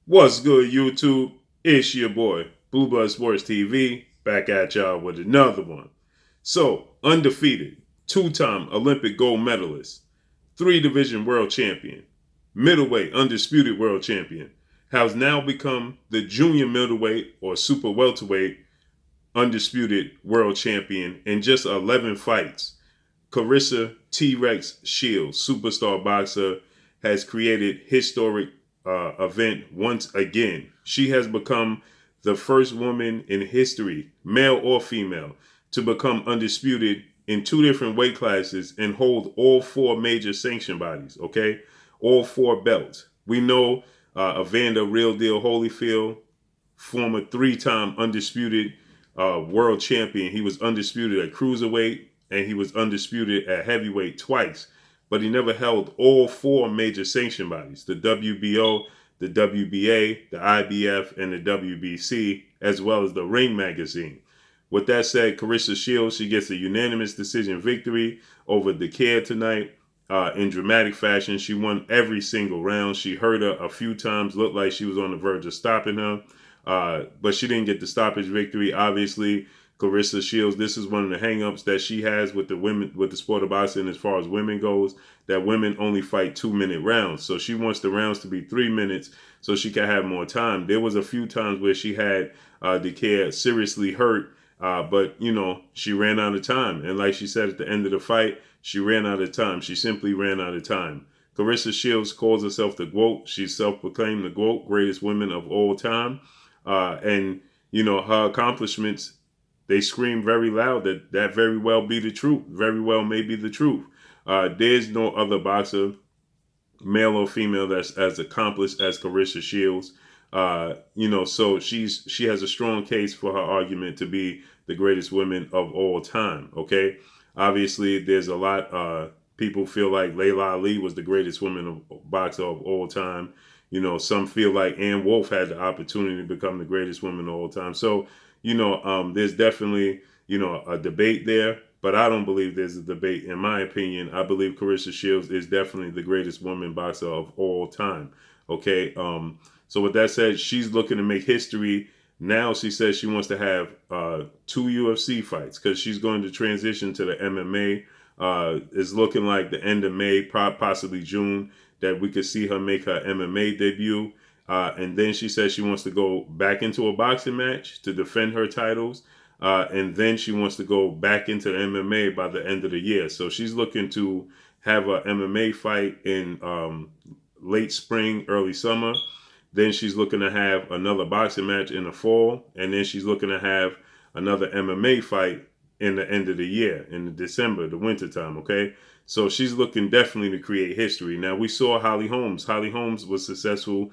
What's good, YouTube? It's your boy, Blue Blood Sports TV, back at y'all with another one. So, undefeated, two-time Olympic gold medalist, three-division world champion, middleweight undisputed world champion, has now become the junior middleweight or super welterweight undisputed world champion in just 11 fights. Clarissa T-Rex Shields, superstar boxer, has created historic event once again. She has become the first woman in history, male or female, to become undisputed in two different weight classes and hold all four major sanction bodies, okay? All four belts. We know Evander Real Deal Holyfield, former three-time undisputed world champion. He was undisputed at cruiserweight and he was undisputed at heavyweight twice. But he never held all four major sanction bodies, the WBO, the WBA, the IBF, and the WBC, as well as the Ring magazine. With that said, Clarissa Shields, she gets a unanimous decision victory over DICAIRE tonight in dramatic fashion. She won every single round. She hurt her a few times, looked like she was on the verge of stopping her. But she didn't get the stoppage victory. Obviously, Clarissa Shields, this is one of the hangups that she has with the women, with the sport of boxing as far as women goes, that women only fight 2-minute rounds. So she wants the rounds to be 3 minutes so she can have more time. There was a few times where she had DICAIRE seriously hurt, but, you know, she ran out of time. And like she said at the end of the fight, she ran out of time. She simply ran out of time. Clarissa Shields calls herself the GOAT. She's self-proclaimed the GOAT, greatest woman of all time. And, you know, her accomplishments, they scream very loud that that very well be the truth. Very well may be the truth. There's no other boxer, male or female, that's as accomplished as Clarissa Shields. You know, so she has a strong case for her argument to be the greatest woman of all time. Okay, obviously there's a lot. People feel like Layla Ali was the greatest woman of boxer of all time. You know, some feel like Ann Wolfe had the opportunity to become the greatest woman of all time. So, you know, there's definitely, you know, a debate there, but I don't believe there's a debate. In my opinion, I believe Clarissa Shields is definitely the greatest woman boxer of all time. Okay. So with that said, she's looking to make history. Now she says she wants to have 2 UFC fights because she's going to transition to the MMA. It's looking like the end of May, possibly June, that we could see her make her MMA debut. And then she says she wants to go back into a boxing match to defend her titles. And then she wants to go back into the MMA by the end of the year. So she's looking to have a MMA fight in late spring, early summer. Then she's looking to have another boxing match in the fall. And then she's looking to have another MMA fight in the end of the year, in December, the winter time, okay? So she's looking definitely to create history. Now, we saw Holly Holmes. Holly Holmes was successful.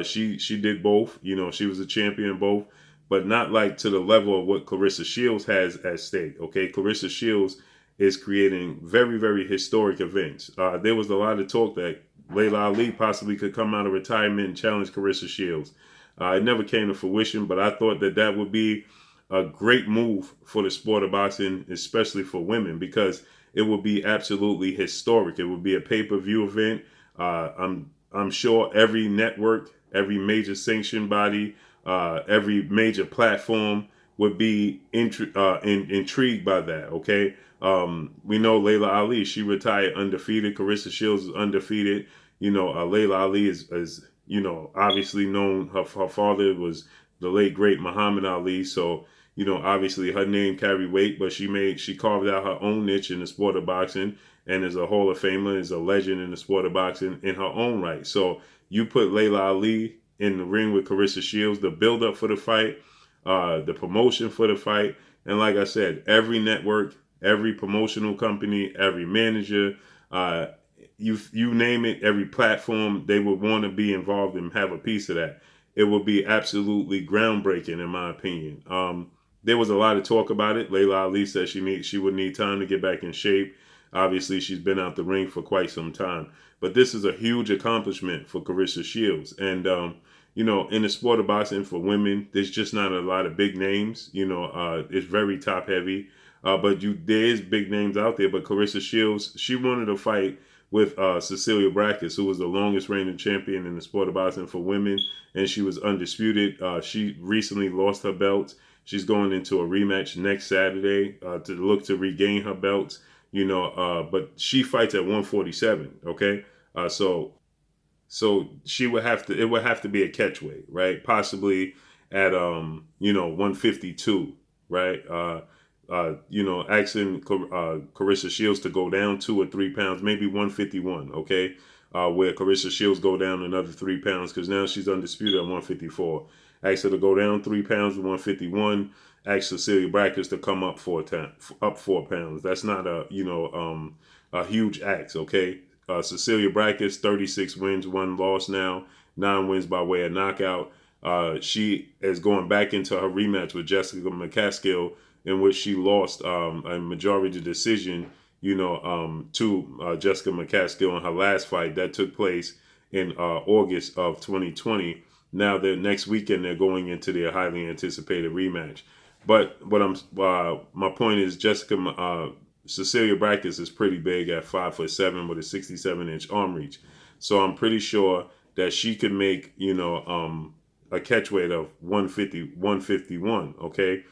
She did both. You know, she was a champion in both, but not like to the level of what Clarissa Shields has at stake, okay? Clarissa Shields is creating very, very historic events. There was a lot of talk that Layla Ali possibly could come out of retirement and challenge Clarissa Shields. It never came to fruition, but I thought that that would be a great move for the sport of boxing, especially for women, because it would be absolutely historic. It would be a pay-per-view event. I'm sure every network, every major sanction body, every major platform would be intrigued by that. Okay, we know Layla Ali. She retired undefeated. Clarissa Shields is undefeated. You know, Layla Ali is you know, obviously known. Her father was the late great Muhammad Ali. So, you know, obviously her name carried weight, but she carved out her own niche in the sport of boxing, and is a Hall of Famer, is a legend in the sport of boxing in her own right. So you put Layla Ali in the ring with Clarissa Shields, the build up for the fight, the promotion for the fight, and like I said, every network, every promotional company, every manager, you name it, every platform, they would want to be involved and have a piece of that. It would be absolutely groundbreaking, in my opinion. There was a lot of talk about it. Layla Ali said she would need time to get back in shape. Obviously, she's been out the ring for quite some time. But this is a huge accomplishment for Clarissa Shields. And, you know, in the sport of boxing for women, there's just not a lot of big names. You know, it's very top heavy. But there is big names out there. But Clarissa Shields, she wanted to fight with Cecilia Brækhus, who was the longest reigning champion in the sport of boxing for women, and she was undisputed. She recently lost her belts. She's going into a rematch next Saturday to look to regain her belts. But she fights at 147. Okay, so she would have to. It would have to be a catchweight, right? Possibly at 152, right? Asking Clarissa Shields to go down 2 or 3 pounds, maybe 151, okay? Where Clarissa Shields go down another 3 pounds because now she's undisputed at 154. Ask her to go down 3 pounds to 151. Ask Cecilia Brækhus to come up 4 pounds. That's not a huge ask, okay? Cecilia Brækhus, 36 wins, 1 loss now, 9 wins by way of knockout. She is going back into her rematch with Jessica McCaskill, in which she lost a majority decision, to Jessica McCaskill in her last fight that took place in August of 2020. Now, next weekend, they're going into their highly anticipated rematch. But my point is, Cecilia Brækhus is pretty big at 5'7" with a 67-inch arm reach. So I'm pretty sure that she could make, a catchweight of 150, 151, okay?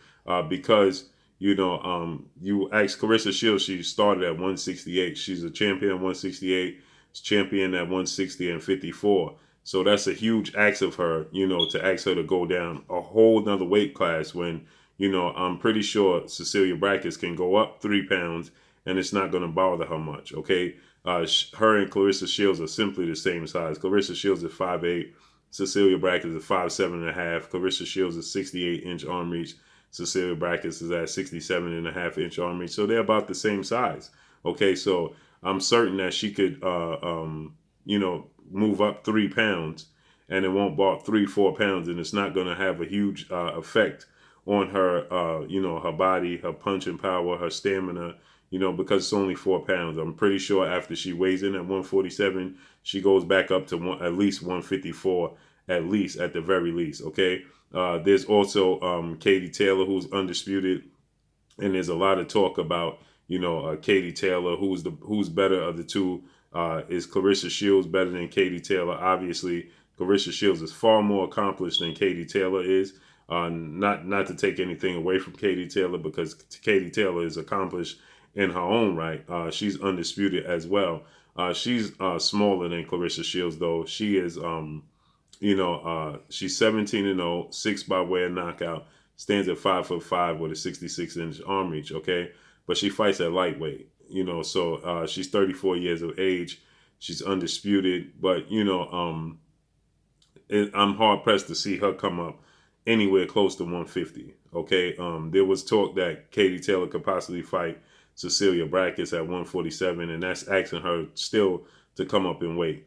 Because, you ask Clarissa Shields, she started at 168. She's a champion at 168, champion at 160 and 54. So that's a huge ask of her, to ask her to go down a whole nother weight class when, I'm pretty sure Cecilia Brækhus can go up 3 pounds and it's not going to bother her much, okay? Her and Clarissa Shields are simply the same size. Clarissa Shields is 5'8", Cecilia Brækhus is 5'7.5". Clarissa Shields is 68-inch arm reach. Cecilia Brækhus is at 67.5-inch arm reach. So they're about the same size. Okay, so I'm certain that she could, move up 3 pounds, and it won't bought 3-4 pounds, and it's not going to have a huge effect on her, her body, her punching power, her stamina, because it's only 4 pounds. I'm pretty sure after she weighs in at 147, she goes back up to at least 154, at the very least. Okay. There's also Katie Taylor, who's undisputed, and there's a lot of talk about Katie Taylor, who's better of the two. Is Clarissa Shields better than Katie Taylor? Obviously, Clarissa Shields is far more accomplished than Katie Taylor is. Not to take anything away from Katie Taylor, because Katie Taylor is accomplished in her own right. She's undisputed as well. She's smaller than Clarissa Shields, though. She is, she's 17-0, 6 by way of knockout, stands at 5'5" with a 66-inch arm reach, okay? But she fights at lightweight, so she's 34 years of age. She's undisputed, but, I'm hard-pressed to see her come up anywhere close to 150, okay? There was talk that Katie Taylor could possibly fight Cecilia Brækhus at 147, and that's asking her still to come up in weight.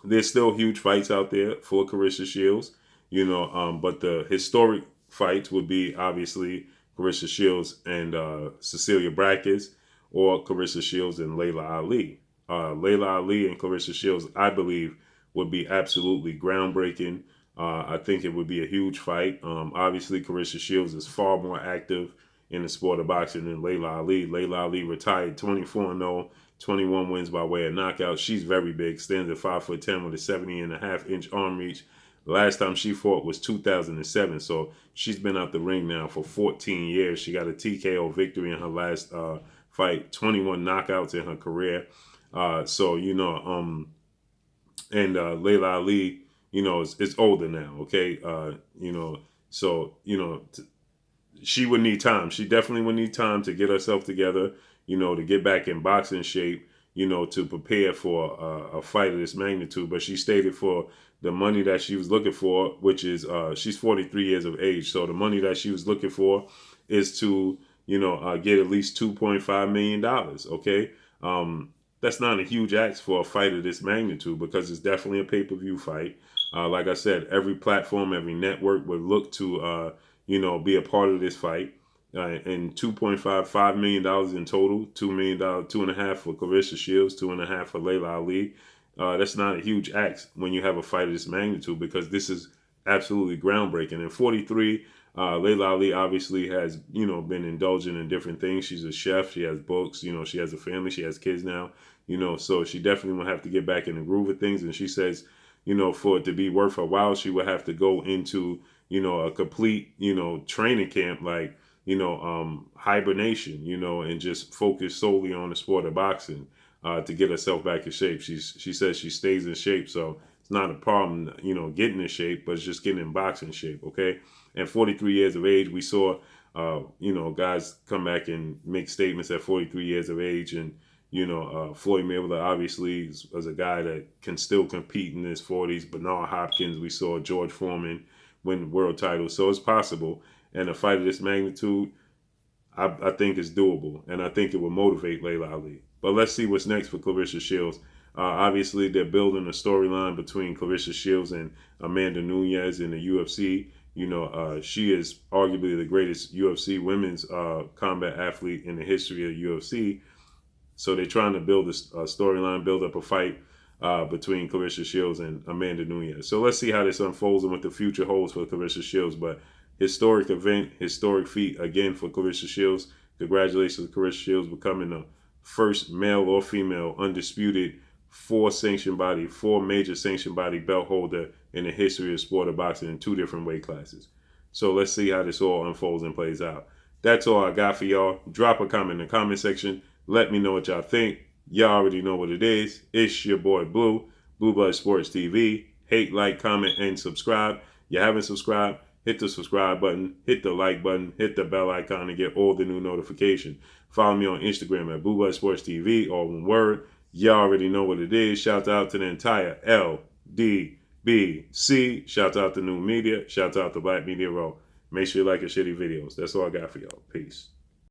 There's still huge fights out there for Clarissa Shields, but the historic fights would be obviously Clarissa Shields and Cecilia Brækhus, or Clarissa Shields and Layla Ali. Layla Ali and Clarissa Shields, I believe, would be absolutely groundbreaking. I think it would be a huge fight. Obviously, Clarissa Shields is far more active in the sport of boxing than Layla Ali. Layla Ali retired 24-0, 21 wins by way of knockout. She's very big, stands at 5'10" with a 70.5-inch arm reach. The last time she fought was 2007, so she's been out the ring now for 14 years. She got a TKO victory in her last fight, 21 knockouts in her career. And Layla Ali, is older now, okay? She would need time. She definitely would need time to get herself together, to get back in boxing shape, to prepare for a fight of this magnitude. But she stated for the money that she was looking for, which is, she's 43 years of age. So the money that she was looking for is to, get at least $2.5 million, okay? That's not a huge ask for a fight of this magnitude, because it's definitely a pay-per-view fight. Like I said, every platform, every network would look to, be a part of this fight. And $5 million in total, $2 million, $2.5 million for Clarissa Shields, $2.5 million for Layla Ali. That's not a huge ask when you have a fight of this magnitude, because this is absolutely groundbreaking. And 43 Layla Ali obviously has, been indulging in different things. She's a chef. She has books. She has a family. She has kids now. So she definitely will have to get back in the groove of things. And she says, for it to be worth her while, she would have to go into, a complete, training camp, like, hibernation, and just focus solely on the sport of boxing to get herself back in shape. She says she stays in shape, so it's not a problem, getting in shape, but it's just getting in boxing shape, okay? At 43 years of age, we saw, guys come back and make statements at 43 years of age, and Floyd Mayweather obviously is a guy that can still compete in his 40s. Bernard Hopkins, we saw George Foreman win world titles, so it's possible. And a fight of this magnitude, I think is doable, and I think it will motivate Layla Ali. But let's see what's next for Claressa Shields. Obviously, they're building a storyline between Claressa Shields and Amanda Nunes in the UFC. She is arguably the greatest UFC women's combat athlete in the history of UFC. So they're trying to build a storyline, build up a fight between Claressa Shields and Amanda Nunes. So let's see how this unfolds and what the future holds for Claressa Shields. But historic event, historic feat again for Claressa Shields. Congratulations to Claressa Shields becoming the first male or female undisputed four major sanctioned body belt holder in the history of sport of boxing in 2 different weight classes. So let's see how this all unfolds and plays out. That's all I got for y'all. Drop a comment in the comment section. Let me know what y'all think. Y'all already know what it is. It's your boy Blue, Blue Blood Sports TV. Hate, like, comment, and subscribe. You haven't subscribed, hit the subscribe button, hit the like button, hit the bell icon to get all the new notifications. Follow me on Instagram at Blue Blood Sports TV, all one word. Y'all already know what it is. Shout out to the entire LDBC. Shout out to New Media. Shout out to Black Media Row. Make sure you like your shitty videos. That's all I got for y'all. Peace.